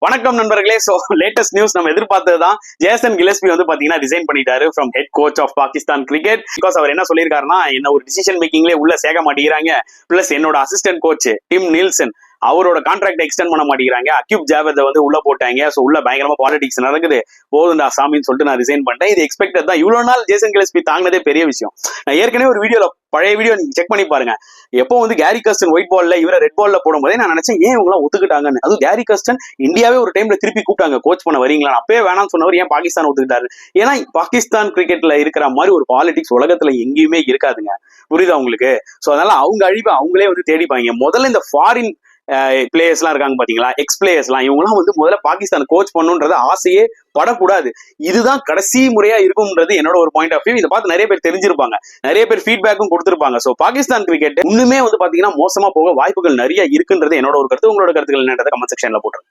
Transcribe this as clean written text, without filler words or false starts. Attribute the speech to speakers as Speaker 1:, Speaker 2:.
Speaker 1: வணக்கம் நண்பர்களே. So latest news நம்ம எதிர்பார்த்ததுதான். ஜேசன் கில்லஸ்பி வந்து பாத்தீங்கன்னா ரிசைன் பண்ணிட்டாரு from head coach of Pakistan cricket. Because அவர் என்ன சொல்லியிருக்காருன்னா, என்ன ஒரு டிசிஷன் மேக்கிங்லேயே உள்ள சேர்க்க மாட்டேங்கிறாங்க. பிளஸ் என்னோட அசிஸ்டன்ட் கோச் டிம் நீல்சன் அவரோட கான்ட்ராக்ட் எக்ஸ்டெண்ட் பண்ண மாட்டேங்கிறாங்க. அக்யூப் ஜாவேதை வந்து உள்ள போட்டாங்க. ஸோ உள்ள பயங்கரமா பாலிடிக்ஸ் நடக்குது. போதுண்டா சாமின்னு சொல்லிட்டு நான் ரிசைன் பண்ணிட்டேன். இது எக்ஸ்பெக்டட் தான். இவ்வளவு நாள் ஜேசன் கில்லஸ்பி தாங்கினதே பெரிய விஷயம். நான் ஏற்கனவே ஒரு வீடியோல பழைய வீடியோ நீங்க செக் பண்ணி பாருங்க. எப்போ வந்து கேரி கஸ்டன் ஒயிட் பால்ல இவரை ரெட் பால்ல போடும்போதே நான் நினைச்சேன் ஏன் இவங்க ஒத்துக்கிட்டாங்கன்னு. அதுவும் கேரி கஸ்டன் இந்தியாவே ஒரு டைம்ல திருப்பி கூப்பிட்டாங்க கோச் பண்ண வரீங்களா, அப்பவே வேணாம்னு சொன்னவர் ஏன் பாகிஸ்தான் ஒத்துக்கிட்டாரு. ஏன்னா பாகிஸ்தான் கிரிக்கெட்ல இருக்கிற மாதிரி ஒரு பாலிடிக்ஸ் உலகத்துல எங்கேயுமே இருக்காதுங்க. புரியுதா உங்களுக்கு? ஸோ அதனால அவங்க அழிவை அவங்களே வந்து தேடிப்பாங்க. முதல்ல இந்த ஃபாரின் பிளேயர்ஸ் எல்லாம் இருக்காங்க பாத்தீங்களா, எக்ஸ் பிளேயர்ஸ் எல்லாம், இவங்கலாம் வந்து முதல்ல பாகிஸ்தான் கோச் பண்ணுன்றது ஆசையே படக்கூடாது. இதுதான் கடைசி முறையா இருக்கும்ன்றது என்னோட ஒரு பாயிண்ட் ஆஃப் வியூ. இதை பார்த்து நிறைய பேர் தெரிஞ்சிருப்பாங்க, நிறைய பேர் ஃபீட்பேக்கும் கொடுத்திருப்பாங்க. சோ பாகிஸ்தான் கிரிக்கெட் இன்னுமே வந்து பாத்தீங்கன்னா மோசமா போக வாய்ப்புகள் நிறைய இருக்குன்றது என்னோட ஒரு கருத்து. உங்களோட கருத்துக்கள் என்னன்றதை கமெண்ட் செக்ஷன்ல போட்டுருங்க.